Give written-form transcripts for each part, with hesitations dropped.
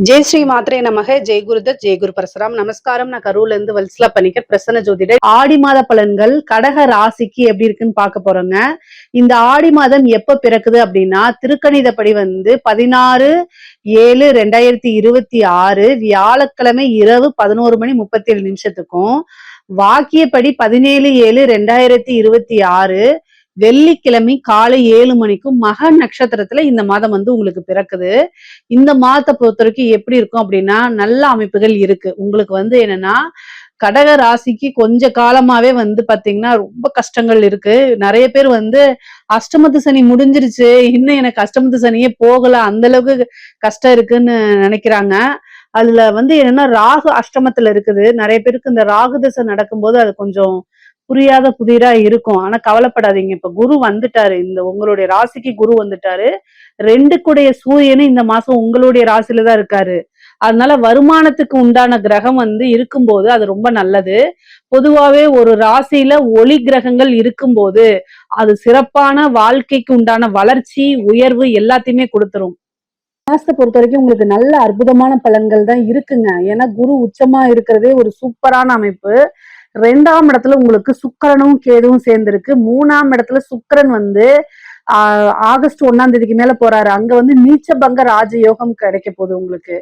ஜெய் ஸ்ரீ மாத்ரே நமக. ஜெய் குருதத் ஜெய் குரு பரசுராம். நமஸ்காரம். நான் கரூர்ல இருந்து வல்சலா பணிக்கர் பிரசன்ன ஜோதிடர். ஆடி மாத பலன்கள் கடக ராசிக்கு எப்படி இருக்குன்னு பார்க்க போறோங்க. இந்த ஆடி மாதம் எப்ப பிறக்குது அப்படின்னா திருக்கணிதப்படி 16/7/2026 வியாழக்கிழமை இரவு 11:37 வாக்கியப்படி 17/7/2026 வெள்ளிக்கிழமை காலை 7 மணிக்கும் மக நட்சத்திரத்துல இந்த மாதம் உங்களுக்கு பிறக்குது. இந்த மாதத்தை பொறுத்த வரைக்கும் எப்படி இருக்கும் அப்படின்னா நல்ல அமைப்புகள் இருக்கு. உங்களுக்கு என்னன்னா கடக ராசிக்கு கொஞ்ச காலமாவே பாத்தீங்கன்னா ரொம்ப கஷ்டங்கள் இருக்கு. நிறைய பேர் அஷ்டமத்து சனி முடிஞ்சிருச்சு, இன்னும் எனக்கு அஷ்டமத்து சனியே போகல, அந்த அளவுக்கு கஷ்டம் இருக்குன்னு நினைக்கிறாங்க. அதுல என்னன்னா ராகு அஷ்டமத்துல இருக்குது. நிறைய பேருக்கு இந்த ராகு தசை நடக்கும்போது அது கொஞ்சம் புரியாத புதிரா இருக்கும். ஆனா கவலைப்படாதீங்க, இப்ப குரு வந்துட்டாரு, இந்த உங்களுடைய ராசிக்கு குரு வந்துட்டாரு. 2 கூடைய சூரியனும் இந்த மாசம் உங்களுடைய ராசியில தான் இருக்காரு. அதனால வருமானத்துக்கு உண்டான கிரகம் இருக்கும்போது அது ரொம்ப நல்லது. பொதுவாவே ஒரு ராசியில ஒளி கிரகங்கள் இருக்கும்போது அது சிறப்பான வாழ்க்கைக்கு உண்டான வளர்ச்சி, உயர்வு எல்லாத்தையுமே கொடுத்துரும். மாசத்தை பொறுத்த வரைக்கும் உங்களுக்கு நல்ல அற்புதமான பலன்கள் தான் இருக்குங்க. ஏன்னா குரு உச்சமா இருக்கிறதே ஒரு சூப்பரான அமைப்பு. 2ஆம் இடத்துல உங்களுக்கு சுக்கிரனும் கேதுவும் சேர்ந்திருக்கு. 3ஆம் இடத்துல சுக்கிரன் ஆகஸ்ட் 1ஆம் தேதிக்கு மேல போறாரு. அங்க நீச்ச பங்க ராஜயோகம் கிடைக்க போகுது உங்களுக்கு.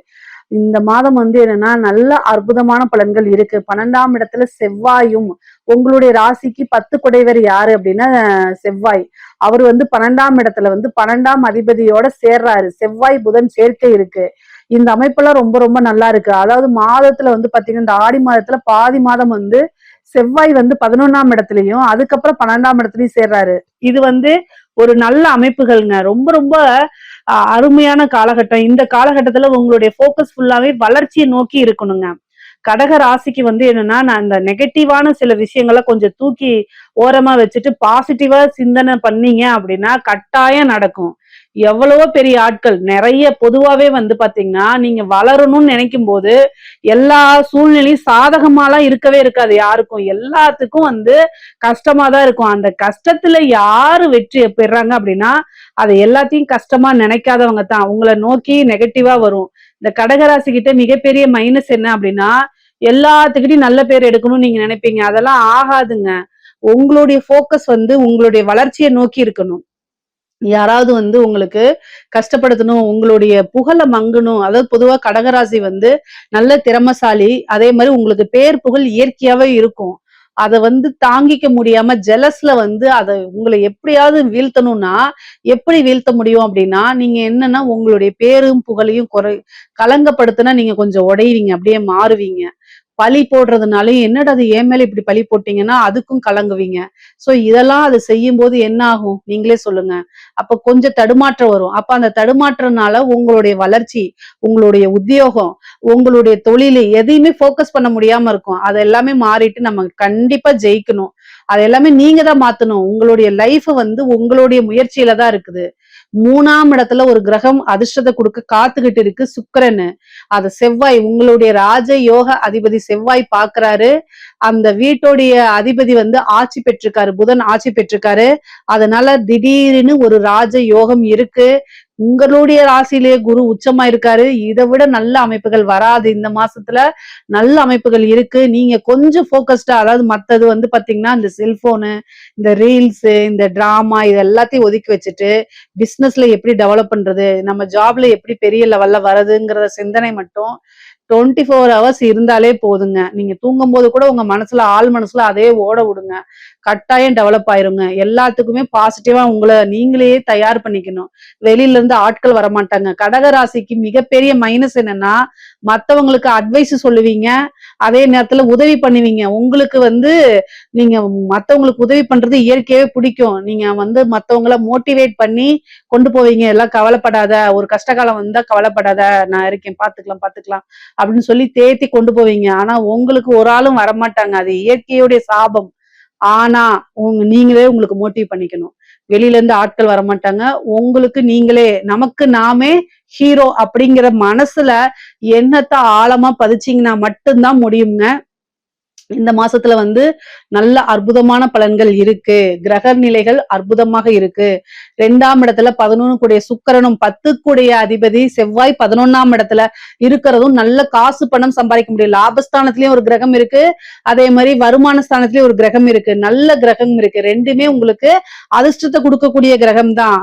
இந்த மாதம் என்னன்னா நல்ல அற்புதமான பலன்கள் இருக்கு. 12ஆம் இடத்துல செவ்வாயும், உங்களுடைய ராசிக்கு 10 குடைவர் யாரு அப்படின்னா செவ்வாய். அவர் 12ஆம் இடத்துல 12ஆம் அதிபதியோட சேர்றாரு. செவ்வாய் புதன் சேர்க்கை இருக்கு. இந்த அமைப்பெல்லாம் ரொம்ப ரொம்ப நல்லா இருக்கு. அதாவது மாதத்துல பாத்தீங்கன்னா இந்த ஆடி மாதத்துல பாதி மாதம் செவ்வாய் 11ஆம் இடத்துலயும் அதுக்கப்புறம் 12ஆம் இடத்துலயும் சேர்றாரு. இது ஒரு நல்ல அமைப்புகள்ங்க. ரொம்ப ரொம்ப அருமையான காலகட்டம். இந்த காலகட்டத்துல உங்களுடைய போக்கஸ் ஃபுல்லாவே வளர்ச்சியை நோக்கி இருக்கணுங்க. கடக ராசிக்கு என்னன்னா நான் இந்த நெகட்டிவான சில விஷயங்களை கொஞ்சம் தூக்கி ஓரமா வச்சுட்டு பாசிட்டிவா சிந்தனை பண்ணீங்க அப்படின்னா கட்டாயம் நடக்கும். எவ்வளவோ பெரிய ஆட்கள் நிறைய பொதுவாவே பாத்தீங்கன்னா நீங்க வளரணும்னு நினைக்கும் போது எல்லா சூழ்நிலையும் சாதகமாலாம் இருக்கவே இருக்காது. யாருக்கும் எல்லாத்துக்கும் கஷ்டமா தான் இருக்கும். அந்த கஷ்டத்துல யாரு வெற்றி பெறாங்க அப்படின்னா அதை எல்லாத்தையும் கஷ்டமா நினைக்காதவங்க தான் உங்களை நோக்கி நெகட்டிவா வரும். இந்த கடகராசி கிட்ட மிகப்பெரிய மைனஸ் என்ன அப்படின்னா எல்லாத்துக்கிட்டையும் நல்ல பேர் எடுக்கணும்னு நீங்க நினைப்பீங்க. அதெல்லாம் ஆகாதுங்க. உங்களுடைய போக்கஸ் உங்களுடைய வளர்ச்சியை நோக்கி இருக்கணும். யாராவது உங்களுக்கு கஷ்டப்படுத்தணும், உங்களுடைய புகழை மங்கணும். அதாவது பொதுவா கடகராசி நல்ல திறமசாலி. அதே மாதிரி உங்களுக்கு பேர் புகழ் இயற்கையாவே இருக்கும். அதை தாங்கிக்க முடியாம ஜெலஸ்ல அதை உங்களை எப்படியாவது வீழ்த்தணும்னா எப்படி வீழ்த்த முடியும் அப்படின்னா நீங்க என்னன்னா உங்களுடைய பேரும் புகழையும் கலங்கப்படுத்தினா நீங்க கொஞ்சம் உடைவீங்க, அப்படியே மாறுவீங்க. பழி போடுறதுனாலும் என்னடா அது ஏன் மேல இப்படி பழி போட்டீங்கன்னா அதுக்கும் கலங்குவீங்க. சோ இதெல்லாம் அது செய்யும் போது என்ன ஆகும் நீங்களே சொல்லுங்க. அப்ப கொஞ்சம் தடுமாற்றம் வரும். அப்ப அந்த தடுமாற்றனால உங்களுடைய வளர்ச்சி, உங்களுடைய உத்தியோகம், உங்களுடைய தொழில் எதையுமே போக்கஸ் பண்ண முடியாம இருக்கும். அது எல்லாமே மாறிட்டு நம்ம கண்டிப்பா ஜெயிக்கணும். அது எல்லாமே நீங்க தான் மாத்தணும். உங்களுடைய லைஃப் உங்களுடைய முயற்சியில தான் இருக்குது. 3ஆம் இடத்துல ஒரு கிரகம் அதிர்ஷ்டத்தை கொடுக்க காத்துக்கிட்டு இருக்கு, சுக்கிரன். அத செவ்வாய் உங்களுடைய ராஜ யோக அதிபதி செவ்வாய் பாக்குறாரு. அந்த வீட்டோடைய அதிபதி ஆட்சி பெற்றிருக்காரு, புதன் ஆட்சி பெற்றிருக்காரு. அதனால திடீர்னு ஒரு ராஜ யோகம் இருக்கு. உங்களுடைய ராசியிலேயே குரு உச்சமா இருக்காரு. இதை விட நல்ல அமைப்புகள் வராது. இந்த மாசத்துல நல்ல அமைப்புகள் இருக்கு. நீங்க கொஞ்சம் போக்கஸ்டா, அதாவது மத்தது பாத்தீங்கன்னா இந்த செல்போனு, இந்த ரீல்ஸ், இந்த டிராமா இது எல்லாத்தையும் ஒதுக்கி வச்சுட்டு பிசினஸ்ல எப்படி டெவலப் பண்றது, நம்ம ஜாப்ல எப்படி பெரிய லெவல்ல வரதுங்கிற சிந்தனை மட்டும் 24 ஹவர்ஸ் இருந்தாலே போதுங்க. நீங்க தூங்கும் போது கூட உங்க மனசுல ஆள் மனசுல அதே ஓட விடுங்க. கட்டாயம் டெவலப் ஆயிருங்க. எல்லாத்துக்குமே பாசிட்டிவா உங்களை நீங்களே தயார் பண்ணிக்கணும். வெளியில இருந்து ஆட்கள் வரமாட்டாங்க. கடகராசிக்கு மிகப்பெரிய மைனஸ் என்னன்னா மத்தவங்களுக்கு அட்வைஸ் சொல்லுவீங்க, அதே நேரத்துல உதவி பண்ணுவீங்க. உங்களுக்கு நீங்க மத்தவங்களுக்கு உதவி பண்றது இயற்கையாவே பிடிக்கும். நீங்க மத்தவங்களை மோட்டிவேட் பண்ணி கொண்டு போவீங்க. எல்லாம் கவலைப்படாத, ஒரு கஷ்டகாலம் வந்தா கவலைப்படாத, நான் இருக்கேன், பாத்துக்கலாம் பாத்துக்கலாம் அப்படின்னு சொல்லி தேத்தி கொண்டு போவீங்க. ஆனா உங்களுக்கு ஒரு ஆளும் வரமாட்டாங்க. அது இயற்கையுடைய சாபம். ஆனா நீங்களே உங்களுக்கு மோட்டிவ் பண்ணிக்கணும். வெளியில இருந்து ஆட்கள் வரமாட்டாங்க. உங்களுக்கு நீங்களே நமக்கு நாமே ஹீரோ அப்படிங்கிற மனசுல எண்ணத்தை ஆழமா பதிச்சீங்கன்னா மட்டும்தான் முடியுங்க. இந்த மாசத்துல வந்து நல்ல அற்புதமான பலன்கள் இருக்கு. கிரக நிலைகள் அற்புதமாக இருக்கு. 2ஆம் இடத்துல 11 கூடிய சுக்கிரனும் 10 கூடிய அதிபதி செவ்வாய் 11ஆம் இடத்துல இருக்கிறதும் நல்ல காசு பணம் சம்பாதிக்க முடியும். லாபஸ்தானத்திலயும் ஒரு கிரகம் இருக்கு. அதே மாதிரி வருமான ஸ்தானத்திலயும் ஒரு கிரகம் இருக்கு. நல்ல கிரகம் இருக்கு. 2மே உங்களுக்கு அதிர்ஷ்டத்தை கொடுக்கக்கூடிய கிரகம் தான்.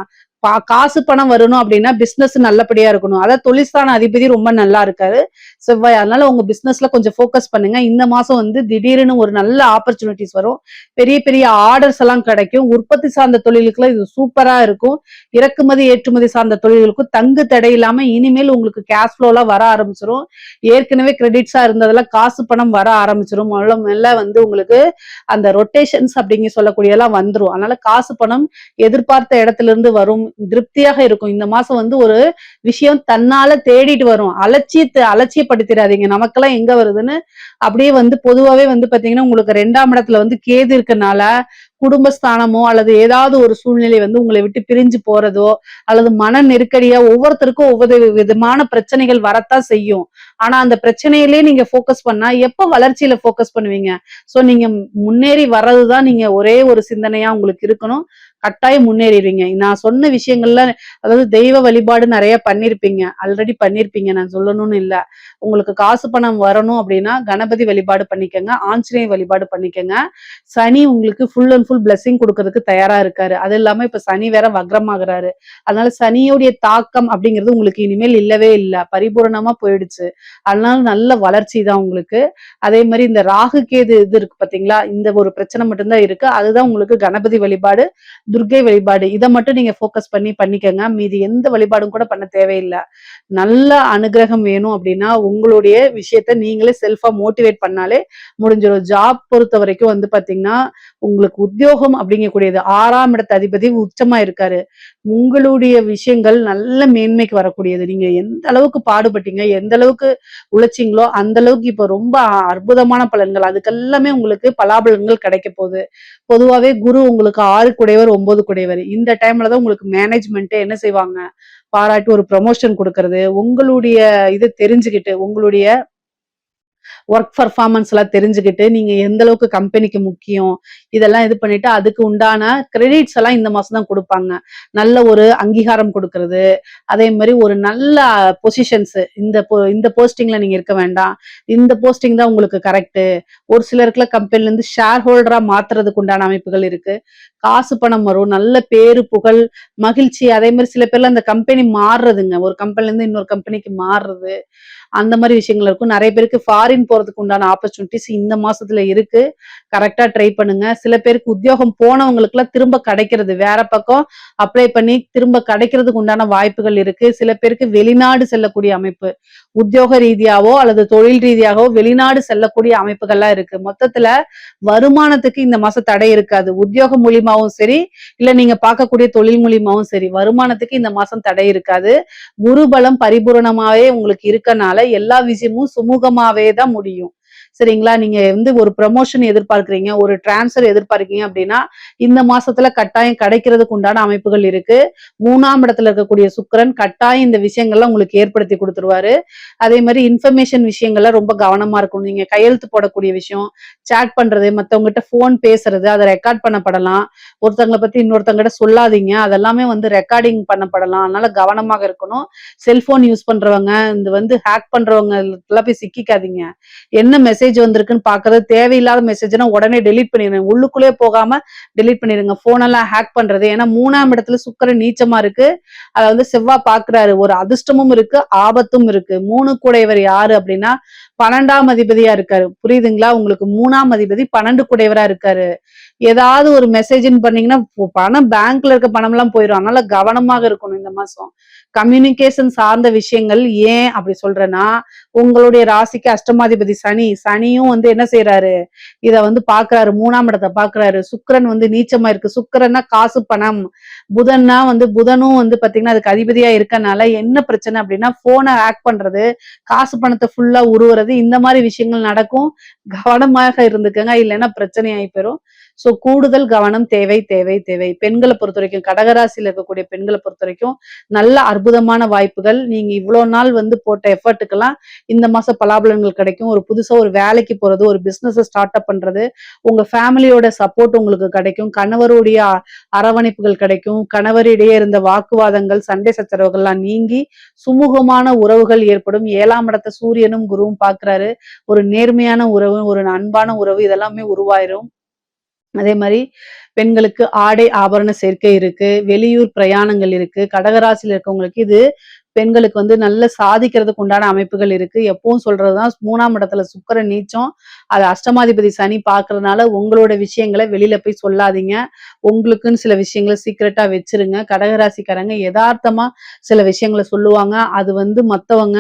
காசு பணம் வரணும் அப்படின்னா பிசினஸ் நல்லபடியா இருக்கணும். அதாவது தொழில்ஸ்தான அதிபதி ரொம்ப நல்லா இருக்காரு செவ்வாய். அதனால உங்க பிசினஸ்ல கொஞ்சம் ஃபோக்கஸ் பண்ணுங்க. இந்த மாசம் வந்து திடீர்னு ஒரு நல்ல ஆப்பர்ச்சுனிட்டிஸ் வரும். பெரிய பெரிய ஆர்டர்ஸ் எல்லாம் கிடைக்கும். உற்பத்தி சார்ந்த தொழிலுக்குலாம் இது சூப்பரா இருக்கும். இறக்குமதி ஏற்றுமதி சார்ந்த தொழில்களுக்கும் தங்கு தடை இல்லாம இனிமேல் உங்களுக்கு கேஷ் ஃப்ளோ எல்லாம் வர ஆரம்பிச்சிடும். ஏற்கனவே கிரெடிட்ஸா இருந்ததெல்லாம் காசு பணம் வர ஆரம்பிச்சிடும். முதல்ல வந்து உங்களுக்கு அந்த ரொட்டேஷன்ஸ் அப்படிங்க சொல்லக்கூடியெல்லாம் வந்துரும். அதனால காசு பணம் எதிர்பார்த்த இடத்துல இருந்து வரும். திருப்தியாக இருக்கும். இந்த மாசம் வந்து ஒரு விஷயம் தன்னால தேடிட்டு வரும். அலட்சியப்படுத்திடாதீங்க. நமக்கெல்லாம் எங்க வருதுன்னு அப்படியே வந்து பொதுவாவே வந்து பாத்தீங்கன்னா உங்களுக்கு 2ஆம் இடத்துல வந்து கேது இருக்கனால குடும்பஸ்தானமோ அல்லது ஏதாவது ஒரு சூழ்நிலை வந்து உங்களை விட்டு பிரிஞ்சு போறதோ அல்லது மன நெருக்கடியா ஒவ்வொருத்தருக்கும் ஒவ்வொரு விதமான பிரச்சனைகள் வரத்தான் செய்யும். ஆனா அந்த பிரச்சனையிலேயே நீங்க போக்கஸ் பண்ணா எப்ப வளர்ச்சியில போக்கஸ் பண்ணுவீங்க? சோ நீங்க முன்னேறி வர்றதுதான் நீங்க ஒரே ஒரு சிந்தனையா உங்களுக்கு இருக்கணும். கட்டாயம் முன்னேறிடுவீங்க. நான் சொன்ன விஷயங்கள்ல அதாவது தெய்வ வழிபாடு நிறைய பண்ணிருப்பீங்க. ஆல்ரெடி பண்ணிருப்பீங்க. நான் சொல்லணும்னு இல்ல. உங்களுக்கு காசு பணம் வரணும் அப்படின்னா கணபதி வழிபாடு பண்ணிக்கங்க. ஆஞ்சநேய வழிபாடு பண்ணிக்கங்க. சனி உங்களுக்கு ஃபுல் அண்ட் ஃபுல் பிளெஸிங் கொடுக்கறதுக்கு தயாரா இருக்காரு. அது இல்லாம இப்ப சனி வேற வக்ரமாகறாரு. அதனால சனியுடைய தாக்கம் அப்படிங்கிறது உங்களுக்கு இனிமேல் இல்லவே இல்ல. பரிபூரணமா போயிடுச்சு. அதனால நல்ல வளர்ச்சி தான் உங்களுக்கு. அதே மாதிரி இந்த ராகு கேது இது இருக்கு பாத்தீங்களா? இந்த ஒரு பிரச்சனை மட்டும்தான் இருக்கு. அதுதான் உங்களுக்கு கணபதி வழிபாடு, துர்க்கை வழிபாடு இதை மட்டும் நீங்க போக்கஸ் பண்ணிக்கங்க. மீதி எந்த வழிபாடும் கூட பண்ண தேவையில்லை. நல்ல அனுகிரகம் வேணும் அப்படின்னா உங்களுடைய விஷயத்த நீங்களே செல்ஃபா மோட்டிவேட் பண்ணாலே முடிஞ்சிடும். ஜாப் பொறுத்த வரைக்கும் வந்து பாத்தீங்கன்னா உங்களுக்கு உத்தியோகம் அப்படிங்கக்கூடியது 6ஆம் இடத்து அதிபதி உச்சமா இருக்காரு. உங்களுடைய விஷயங்கள் நல்ல மேன்மைக்கு வரக்கூடியது. நீங்க எந்த அளவுக்கு பாடுபட்டீங்க, எந்த அளவுக்கு உழைச்சிங்களோ அந்த அளவுக்கு இப்ப ரொம்ப அற்புதமான பலன்கள், அதுக்கெல்லாமே உங்களுக்கு பலாபலன்கள் கிடைக்க போகுது. பொதுவாவே குரு உங்களுக்கு 6 குடையவர் 9 குடையவர். இந்த டைம்லதான் உங்களுக்கு மேனேஜ்மெண்ட் என்ன செய்வாங்க, பாராட்டி ஒரு ப்ரமோஷன் கொடுக்கறது, உங்களுடைய இதை தெரிஞ்சுக்கிட்டு உங்களுடைய ஒர்க் பர்ஃபார்மன்ஸ் எல்லாம் தெரிஞ்சுக்கிட்டு நீங்க எந்த அளவுக்கு கம்பெனிக்கு முக்கியம் இதெல்லாம் இது பண்ணிட்டு அதுக்கு உண்டான கிரெடிட்ஸ் எல்லாம் இந்த மாசம் தான் கொடுப்பாங்க. நல்ல ஒரு அங்கீகாரம் கொடுக்கறது, அதே மாதிரி ஒரு நல்ல பொசிஷன்ஸ், இந்த போஸ்டிங்ல நீங்க இருக்க வேண்டாம், இந்த போஸ்டிங் தான் உங்களுக்கு கரெக்ட். ஒரு சிலருக்குல கம்பெனில இருந்து ஷேர் ஹோல்டரா மாத்துறதுக்கு உண்டான அமைப்புகள் இருக்கு. காசு பணம் வரும், நல்ல பேரு புகழ் மகிழ்ச்சி. அதே மாதிரி சில பேர்ல அந்த கம்பெனி மாறுறதுங்க, ஒரு கம்பெனில இருந்து இன்னொரு கம்பெனிக்கு மாறுறது, அந்த மாதிரி விஷயங்கள் இருக்கும். நிறைய பேருக்கு ஃபாரின் போறதுக்கு உண்டான ஆப்பர்ச்சுனிட்டிஸ் இந்த மாசத்துல இருக்கு. கரெக்டா ட்ரை பண்ணுங்க. சில பேருக்கு உத்தியோகம் போனவங்களுக்கு எல்லாம் திரும்ப கிடைக்கிறது, வேற பக்கம் அப்ளை பண்ணி திரும்ப கிடைக்கிறதுக்கு உண்டான வாய்ப்புகள் இருக்கு. சில பேருக்கு வெளிநாடு செல்லக்கூடிய அமைப்பு, உத்தியோக ரீதியாவோ அல்லது தொழில் ரீதியாகவோ வெளிநாடு செல்லக்கூடிய அமைப்புகள்லாம் இருக்கு. மொத்தத்துல வருமானத்துக்கு இந்த மாசம் தடை இருக்காது. உத்தியோகம் மூலியமாவும் சரி, இல்ல நீங்க பார்க்கக்கூடிய தொழில் மூலியமாவும் சரி, வருமானத்துக்கு இந்த மாசம் தடை இருக்காது. குருபலம் பரிபூரணமாவே உங்களுக்கு இருக்கனால எல்லா விஷயமும் சுமூகமாவே தான் முடியும். சரிங்களா? நீங்க வந்து ஒரு ப்ரமோஷன் எதிர்பார்க்கிறீங்க, ஒரு டிரான்ஸ்பர் எதிர்பார்க்கீங்க அப்படின்னா இந்த மாசத்துல கட்டாயம் கிடைக்கிறதுக்கு உண்டான அமைப்புகள் இருக்கு. 3ஆம் இடத்துல இருக்கக்கூடிய சுக்கிரன் கட்டாயம் இந்த விஷயங்கள்லாம் உங்களுக்கு ஏற்படுத்தி கொடுத்துருவாரு. அதே மாதிரி இன்ஃபர்மேஷன் விஷயங்கள்ல ரொம்ப கவனமா இருக்கணும். நீங்க கையெழுத்து போடக்கூடிய விஷயம், சாட் பண்றது, மத்தவங்ககிட்ட போன் பேசுறது, அதை ரெக்கார்ட் பண்ணப்படலாம். ஒருத்தவங்களை பத்தி இன்னொருத்தவங்கிட்ட சொல்லாதீங்க, அதெல்லாமே வந்து ரெக்கார்டிங் பண்ணப்படலாம். அதனால கவனமாக இருக்கணும். செல்போன் யூஸ் பண்றவங்க, இந்த வந்து ஹேக் பண்றவங்க எல்லாம் போய் சிக்கிக்காதீங்க. என்ன மெசேஜ் வந்திருக்குன்னு பாக்குறது, தேவையில்லாத மெசேஜ்னா உடனே டெலீட் பண்ணிடுங்க. உள்ளுக்குள்ளே போகாம டெலீட் பண்ணிடுங்க. போன் எல்லாம் ஹேக் பண்றது. ஏன்னா 3ஆம் இடத்துல சுக்கிரன் நீச்சமா இருக்கு. அதை வந்து செவ்வாய் பாக்குறாரு. ஒரு அதிர்ஷ்டமும் இருக்கு, ஆபத்தும் இருக்கு. 3 கூடையவர் யாரு அப்படின்னா 12ஆம் அதிபதியா இருக்காரு. புரியுதுங்களா? உங்களுக்கு 3ஆம் அதிபதி 12 கூடையவரா இருக்காரு. ஏதாவது ஒரு மெசேஜ்ன்னு பண்ணீங்கன்னா பணம் பேங்க்ல இருக்க பணம் எல்லாம் போயிடும். அதனால கவனமாக இருக்கணும் இந்த மாசம். கம்யூனிகேஷன் சார்ந்த விஷயங்கள். ஏன் அப்படி சொல்றேன்னா உங்களுடைய ராசிக்கு அஷ்டமாதிபதி சனியும் வந்து என்ன செய்யறாரு, இத வந்து பாக்குறாரு, 3ஆம் இடத்தை பாக்குறாரு. சுக்கிரன் வந்து நீச்சமா இருக்கு. சுக்கிரன்னா காசு பணம், புதன்னா வந்து புதனும் வந்து பாத்தீங்கன்னா அதுக்கு அதிபதியா இருக்கனால என்ன பிரச்சனை அப்படின்னா போனை ஹேக் பண்றது, காசு பணத்தை ஃபுல்லா உருவுறது, இந்த மாதிரி விஷயங்கள் நடக்கும். கவனமாக இருந்துக்கங்க, இல்லைன்னா பிரச்சனை ஆகி போயிரும். சோ கூடுதல் கவனம் தேவை தேவை தேவை. பெண்களை பொறுத்த வரைக்கும், கடகராசியில இருக்கக்கூடிய பெண்களை பொறுத்த வரைக்கும் நல்ல அற்புதமான வாய்ப்புகள். நீங்க இவ்வளவு நாள் வந்து போட்ட எஃபர்ட்டுக்கெல்லாம் இந்த மாசம் பலாபலன்கள் கிடைக்கும். ஒரு புதுசா ஒரு வேலைக்கு போறது, ஒரு பிசினஸ் ஸ்டார்ட் அப் பண்றது, உங்க ஃபேமிலியோட சப்போர்ட் உங்களுக்கு கிடைக்கும். கணவருடைய அரவணைப்புகள் கிடைக்கும். கணவரிடையே இருந்த வாக்குவாதங்கள், சண்டை சச்சரவுகள்லாம் நீங்கி சுமூகமான உறவுகள் ஏற்படும். 7ஆம் இடத்தை சூரியனும் குருவும் பார்க்கிறாரு. ஒரு நேர்மையான உறவு, ஒரு அன்பான உறவு இதெல்லாமே உருவாயிரும். அதே மாதிரி பெண்களுக்கு ஆடை ஆபரண சேர்க்கை இருக்கு. வெளியூர் பிரயாணங்கள் இருக்கு. கடகராசியில இருக்கவங்களுக்கு இது பெண்களுக்கு வந்து நல்ல சாதிக்கிறதுக்கு உண்டான அமைப்புகள் இருக்கு. எப்பவும் சொல்றதுதான், 3ஆம் இடத்துல சுக்கிரன் நீச்சம். அது அஷ்டமாதிபதி சனி பார்க்கறதுனால உங்களோட விஷயங்களை வெளியில போய் சொல்லாதீங்க. உங்களுக்குன்னு சில விஷயங்களை சீக்கிரட்டா வச்சிருங்க. கடகராசிக்காரங்க யதார்த்தமா சில விஷயங்களை சொல்லுவாங்க. அது வந்து மத்தவங்க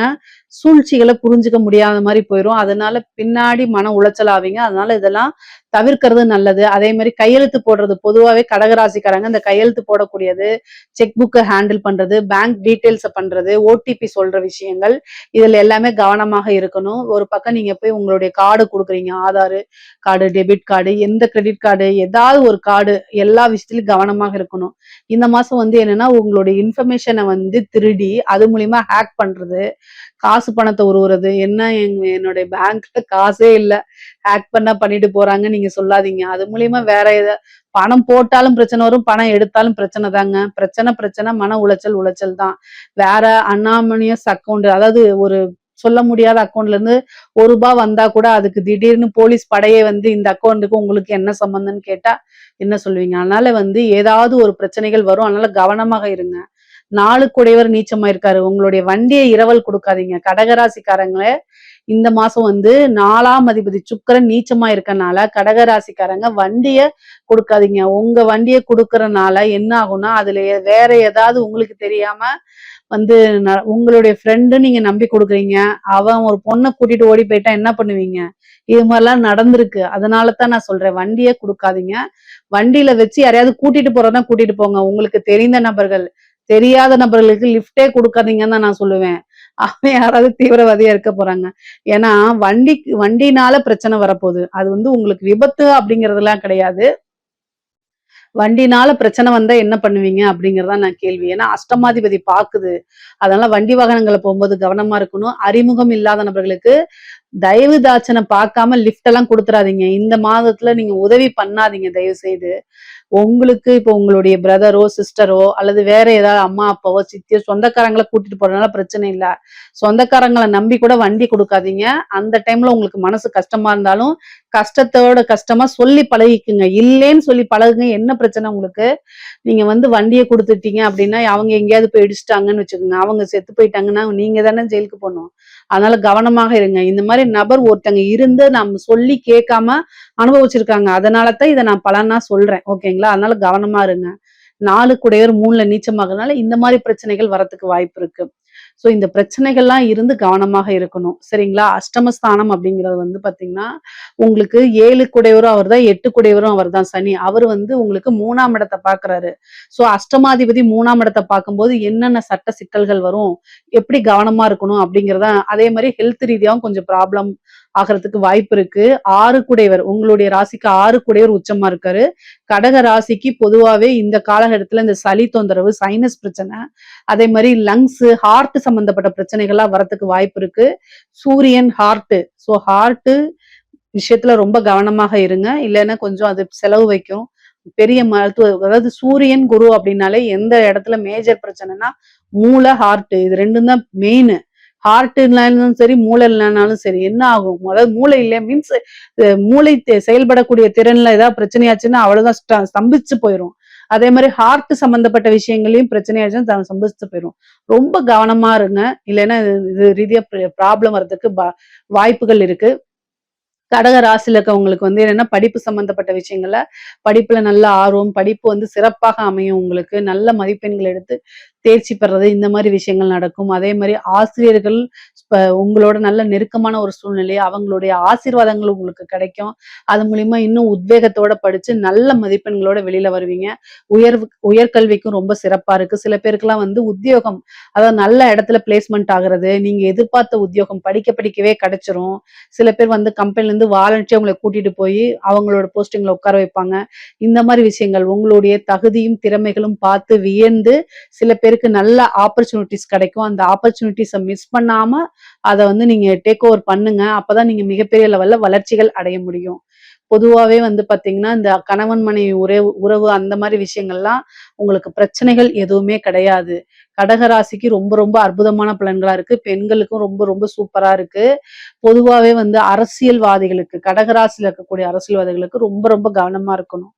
சூழ்ச்சிகளை புரிஞ்சுக்க முடியாத மாதிரி போயிடும். அதனால பின்னாடி மன உளைச்சல் ஆவீங்க. அதனால இதெல்லாம் தவிர்க்கிறது நல்லது. அதே மாதிரி கையெழுத்து போடுறது, பொதுவாவே கடகராசிக்காரங்க இந்த கையெழுத்து போடக்கூடியது, செக் புக்கை ஹேண்டில் பண்றது, பேங்க் டீட்டெயில்ஸை பண்றது, ஓடிபி சொல்ற விஷயங்கள், இதுல எல்லாமே கவனமாக இருக்கணும். ஒரு பக்கம் நீங்க போய் உங்களுடைய கார்டு கொடுக்குறீங்க, ஆதார் கார்டு, டெபிட் கார்டு, எந்த கிரெடிட் கார்டு, ஏதாவது ஒரு கார்டு, எல்லா விஷயத்திலும் கவனமாக இருக்கணும். இந்த மாசம் வந்து என்னன்னா, உங்களுடைய இன்ஃபர்மேஷனை வந்து திருடி அது மூலியமா ஹேக் பண்றது, காசு பணத்தை உருவுறது, என்ன என்னுடைய பேங்க்ல காசே இல்ல, ஹேக் பண்ணா பண்ணிட்டு போறாங்க நீங்க சொல்லாதீங்க. அது மூலியமா வேற ஏதாவது பணம் போட்டாலும் பிரச்சனை வரும், பணம் எடுத்தாலும் பிரச்சனை தாங்க. பிரச்சனை பிரச்சனை, மன உளைச்சல் உளைச்சல் தான். வேற அன்னாமனியஸ் அக்கௌண்ட், அதாவது ஒரு சொல்ல முடியாத அக்கௌண்ட்ல இருந்து ₹1 வந்தா கூட அதுக்கு திடீர்னு போலீஸ் படையே வந்து இந்த அக்கௌண்ட்டுக்கு உங்களுக்கு என்ன சம்பந்தம்னு கேட்டா என்ன சொல்லுவீங்க? அதனால வந்து ஏதாவது ஒரு பிரச்சனைகள் வரும். அதனால கவனமாக இருங்க. 4 குடையவர் நீச்சமா இருக்காரு. உங்களுடைய வண்டியை இரவல் கொடுக்காதீங்க. கடகராசிக்காரங்களே, இந்த மாசம் வந்து 4ஆம் அதிபதி சுக்கிரன் நீச்சமா இருக்கனால கடகராசிக்காரங்க வண்டிய கொடுக்காதீங்க. உங்க வண்டிய கொடுக்கறனால என்ன ஆகும்னா, அதுல வேற ஏதாவது உங்களுக்கு தெரியாம வந்து உங்களுடைய ஃப்ரெண்டு நீங்க நம்பி கொடுக்குறீங்க. அவன் ஒரு பொண்ணை கூட்டிட்டு ஓடி போயிட்டா என்ன பண்ணுவீங்க? இது மாதிரிலாம் நடந்திருக்கு. அதனாலதான் நான் சொல்றேன், வண்டிய கொடுக்காதீங்க. வண்டியில வச்சு யாரையாவது கூட்டிட்டு போறதா கூட்டிட்டு போங்க. உங்களுக்கு தெரிந்த நபர்கள், தெரியாத நபர்களுக்கு லிஃப்டே கொடுக்காதீங்கன்னு தான் நான் சொல்லுவேன். அவன் யாராவது தீவிரவாதியா இருக்க போறாங்க. ஏன்னா வண்டினால பிரச்சனை வரப்போகுது. அது வந்து உங்களுக்கு விபத்து அப்படிங்கறதெல்லாம் கிடையாது. வண்டினால பிரச்சனை வந்தா என்ன பண்ணுவீங்க அப்படிங்கறதா நான் கேள்வி. ஏன்னா அஷ்டமாதிபதி பாக்குது. அதனால வண்டி வாகனங்களை போகும்போது கவனமா இருக்கணும். அறிமுகம் இல்லாத நபர்களுக்கு தயவு தாட்சணை பார்க்காம லிஃப்ட் எல்லாம் கொடுத்துறாதீங்க. இந்த மாதத்துல நீங்க உதவி பண்ணாதீங்க தயவு செய்து. உங்களுக்கு இப்போ உங்களுடைய பிரதரோ, சிஸ்டரோ அல்லது வேற ஏதாவது அம்மா, அப்பாவோ, சித்தியோ, சொந்தக்காரங்களை கூட்டிட்டு போறதுனால பிரச்சனை இல்ல. சொந்தக்காரங்களை நம்பி கூட வண்டி கொடுக்காதீங்க. அந்த டைம்ல உங்களுக்கு மனசு கஷ்டமா இருந்தாலும் கஷ்டத்தோட கஷ்டமா சொல்லி பழகிக்குங்க. இல்லேன்னு சொல்லி பழகுங்க. என்ன பிரச்சனை உங்களுக்கு? நீங்க வந்து வண்டியை கொடுத்துட்டீங்க அப்படின்னா, அவங்க எங்கேயாவது போய் இடிச்சிட்டாங்கன்னு வச்சுக்கோங்க. அவங்க செத்து போயிட்டாங்கன்னா நீங்க தானே ஜெயிலுக்கு போகணும். அதனால கவனமாக இருங்க. இந்த மாதிரி நபர் ஒருத்தங்க இருந்து நம்ம சொல்லி கேட்காம அனுபவிச்சிருக்காங்க. அதனாலதான் இதை நான் பலனா சொல்றேன். ஓகேங்களா? அதனால கவனமா இருங்க. 4 குடையவர் 3ல நீச்சமாகறதுனால இந்த மாதிரி பிரச்சனைகள் வரத்துக்கு வாய்ப்பு இருக்கு. சோ இந்த பிரச்சனைகள்லாம் இருந்து கவனமாக இருக்கணும். சரிங்களா? அஷ்டமஸ்தானம் அப்படிங்கிறது வந்து பாத்தீங்கன்னா, உங்களுக்கு 7 குடையவரும் அவர்தான், 8 குடையவரும் அவர்தான் சனி. அவர் வந்து உங்களுக்கு 3ஆம் இடத்தை பாக்குறாரு. சோ அஷ்டமாதிபதி 3ஆம் இடத்தை பார்க்கும்போது என்னென்ன சட்ட சிக்கல்கள் வரும், எப்படி கவனமா இருக்கணும் அப்படிங்கிறத, அதே மாதிரி ஹெல்த் ரீதியாவும் கொஞ்சம் ப்ராப்ளம் ஆகிறதுக்கு வாய்ப்பு இருக்கு. 6 குடையவர், உங்களுடைய ராசிக்கு 6 குடையவர் உச்சமா இருக்காரு. கடக ராசிக்கு பொதுவாவே இந்த காலகட்டத்துல இந்த சளி தொந்தரவு, சைனஸ் பிரச்சனை, அதே மாதிரி லங்ஸ், ஹார்ட் சம்பந்தப்பட்ட பிரச்சனைகள்லாம் வரத்துக்கு வாய்ப்பு இருக்கு. சூரியன் ஹார்ட், சோ ஹார்ட் விஷயத்துல ரொம்ப கவனமாக இருங்க. இல்லைன்னா கொஞ்சம் அது செலவு வைக்கும். பெரிய மருத்துவ, அதாவது சூரியன் குரு அப்படின்னாலே எந்த இடத்துல மேஜர் பிரச்சனைனா மூளை, ஹார்ட், இது ரெண்டும் தான் மெயின். ஹார்ட் இல்லைனாலும் சரி, மூளை இல்லைனாலும் சரி என்ன ஆகும்? அதாவது மூளை இல்லையா மீன்ஸ் மூளை செயல்படக்கூடிய திறன்ல ஏதாவது பிரச்சனையாச்சுன்னா அவ்வளவுதான், ஸ்தம்பிச்சு போயிடும். அதே மாதிரி ஹார்ட் சம்பந்தப்பட்ட விஷயங்களையும் பிரச்சனையாச்சுன்னா ஸ்தம்பிச்சு போயிடும். ரொம்ப கவனமா இருங்க. இல்லைன்னா இது ரீதியா ப்ராப்ளம் வர்றதுக்கு வாய்ப்புகள் இருக்கு. கடக ராசியில இருக்கவங்களுக்கு வந்து என்னன்னா, படிப்பு சம்பந்தப்பட்ட விஷயங்கள்ல படிப்புல நல்ல ஆர்வம், படிப்பு வந்து சிறப்பாக அமையும். உங்களுக்கு நல்ல மதிப்பெண்கள் எடுத்து தேர்ச்சி பெறது, இந்த மாதிரி விஷயங்கள் நடக்கும். அதே மாதிரி ஆசிரியர்கள் உங்களோட நல்ல நெருக்கமான ஒரு சூழ்நிலை, அவங்களுடைய ஆசீர்வாதங்கள் உங்களுக்கு கிடைக்கும். அது மூலியமா இன்னும் உத்வேகத்தோட படிச்சு நல்ல மதிப்பெண்களோட வெளியில வருவீங்க. உயர்கல்விக்கும் ரொம்ப சிறப்பா இருக்கு. சில பேருக்குலாம் வந்து உத்தியோகம், அதாவது நல்ல இடத்துல பிளேஸ்மெண்ட் ஆகுறது, நீங்க எதிர்பார்த்த உத்தியோகம் படிக்கவே கிடைச்சிரும். சில பேர் வந்து கம்பெனிலேருந்து வாலண்டரியா உங்கள கூட்டிட்டு போய் அவங்களோட போஸ்டிங்ல உட்கார வைப்பாங்க. இந்த மாரி விஷயங்கள் உங்களுடைய தகுதியும், திறமைகளும் பார்த்து வியந்து சில பேருக்கு நல்ல ஆப்பர்ச்சுனிட்டீஸ் கிடைக்கும். அந்த ஆப்பர்ச்சுனிட்டீஸ மிஸ் பண்ணாம அத வந்து நீங்க டேக் ஓவர் பண்ணுங்க. அப்பதான் நீங்க மிகப்பெரிய லெவல்ல வளர்ச்சிகள் அடைய முடியும். பொதுவாவே வந்து பார்த்தீங்கன்னா, இந்த கணவன் மனைவி உறவு அந்த மாரி விஷயங்கள்லாம் உங்களுக்கு பிரச்சனைகள் எதுவுமே கிடையாது. கடகராசிக்கு ரொம்ப ரொம்ப அற்புதமான பலன்களா இருக்கு. பெண்களுக்கும் ரொம்ப ரொம்ப சூப்பரா இருக்கு. பொதுவாவே வந்து அரசியல்வாதிகளுக்கு, கடகராசியில இருக்கக்கூடிய அரசியல்வாதிகளுக்கு ரொம்ப ரொம்ப கவனமா இருக்கணும்.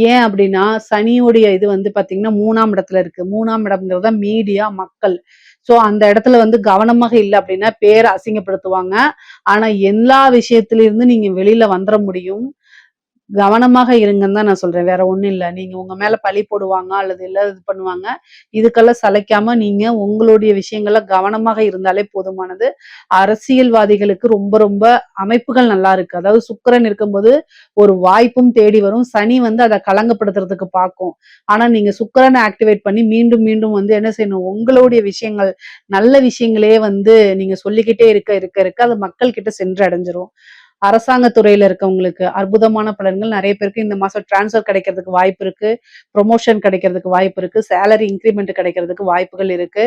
ஏன் அப்படின்னா, சனியுடைய இது வந்து பார்த்தீங்கன்னா 3ஆம் இடத்துல இருக்கு. 3ஆம் இடம்ங்கிறது தான் மீடியா, மக்கள். ஸோ அந்த இடத்துல வந்து கவனமாக இல்ல அப்படின்னா, பேர அசிங்கப்படுத்துவாங்க. ஆனா எல்லா விஷயத்திலிருந்து நீங்க வெளியில வந்துர முடியும். கவனமாக இருங்கன்னு தான் நான் சொல்றேன். வேற ஒண்ணும் இல்ல. நீங்க உங்க மேல பழி போடுவாங்க அல்லது இல்ல இது பண்ணுவாங்க. இதுக்கெல்லாம் சளைக்காம நீங்க உங்களுடைய விஷயங்கள்ல கவனமாக இருந்தாலே போதுமானது. அரசியல்வாதிகளுக்கு ரொம்ப ரொம்ப அமைப்புகள் நல்லா இருக்கு. அதாவது சுக்கிரன் இருக்கும்போது ஒரு வாய்ப்பும் தேடி வரும். சனி வந்து அத களங்கப்படுத்துறதுக்கு பார்க்கும். ஆனா நீங்க சுக்கிரன ஆக்டிவேட் பண்ணி மீண்டும் மீண்டும் வந்து என்ன செய்யணும்? உங்களுடைய விஷயங்கள், நல்ல விஷயங்களே வந்து நீங்க சொல்லிக்கிட்டே இருக்க அது மக்கள் கிட்ட சென்று அடைஞ்சிரும். அரசாங்க துறையில இருக்கவங்களுக்கு அற்புதமான பலன்கள். நெறைய பேருக்கு இந்த மாசம் ட்ரான்ஸ்ஃபர் கிடைக்கிறதுக்கு வாய்ப்பு இருக்கு. புரமோஷன் கிடைக்கிறதுக்கு வாய்ப்பு இருக்கு. சேலரி இன்கிரிமெண்ட் கிடைக்கிறதுக்கு வாய்ப்புகள் இருக்கு.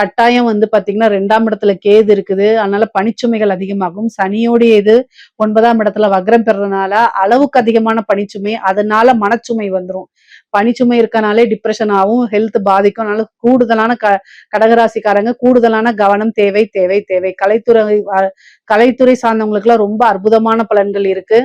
கட்டாயம் வந்து பார்த்தீங்கன்னா, 2ஆம் இடத்துல கேது இருக்குது. அதனால பணிச்சுமைகள் அதிகமாகும். சனியோடைய இது 9ஆம் இடத்துல வக்ரம் பெறதுனால அளவுக்கு அதிகமான பணிச்சுமை, அதனால மனச்சுமை வந்துரும். பணிச்சுமை இருக்கனாலே டிப்ரஷன் ஆகும். ஹெல்த் பாதிக்கும். அதனால கூடுதலான கடகராசிக்காரங்க கூடுதலான கவனம் தேவை, தேவை, தேவை. கலைத்துறை சார்ந்தவங்களுக்குலாம் ரொம்ப அற்புதமான பலன்கள் இருக்கு.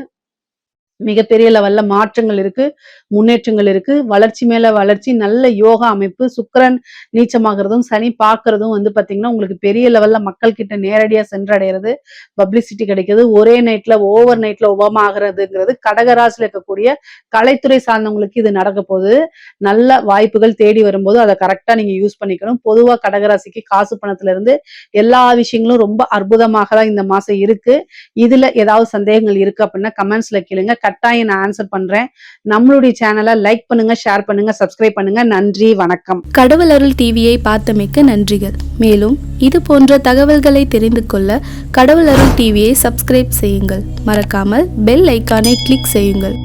மிகப்பெரிய லெவல்ல மாற்றங்கள் இருக்கு, முன்னேற்றங்கள் இருக்கு. வளர்ச்சி மேல வளர்ச்சி, நல்ல யோகா அமைப்பு. சுக்கிரன் நீச்சமாகுறதும், சனி பார்க்கிறதும் வந்து பார்த்தீங்கன்னா, உங்களுக்கு பெரிய லெவல்ல மக்கள் கிட்ட நேரடியா சென்றடையறது, பப்ளிசிட்டி கிடைக்கிறது. ஒரே நைட்ல ஓவர் நைட்ல உபமா ஆகுறதுங்கிறது கடகராசில இருக்கக்கூடிய கலைத்துறை சார்ந்தவங்களுக்கு இது நடக்க போகுது. நல்ல வாய்ப்புகள் தேடி வரும்போது அத கரெக்ட்டா நீங்க யூஸ் பண்ணிக்கணும். பொதுவா கடகராசிக்கு காசு பணத்துல இருந்து எல்லா விஷயங்களும் ரொம்ப அற்புதமாக தான் இந்த மாசம் இருக்கு. இதுல ஏதாவது சந்தேகங்கள் இருக்கு அப்படின்னா கமெண்ட்ஸ்ல கேளுங்க. கட்டாயம் நான் ஆன்சர் பண்றேன். நம்மளுடைய சேனலை லைக் பண்ணுங்க, ஷேர் பண்ணுங்க, சப்ஸ்கிரைப் பண்ணுங்க. நன்றி, வணக்கம். கடவுள் அருள் டிவியை பார்த்தமைக்கு நன்றிகள். மேலும் இது போன்ற தகவல்களை தெரிந்து கொள்ள கடவுள் அருள் டிவியை சப்ஸ்கிரைப் செய்யுங்கள். மறக்காமல் பெல் ஐக்கானை கிளிக் செய்யுங்கள்.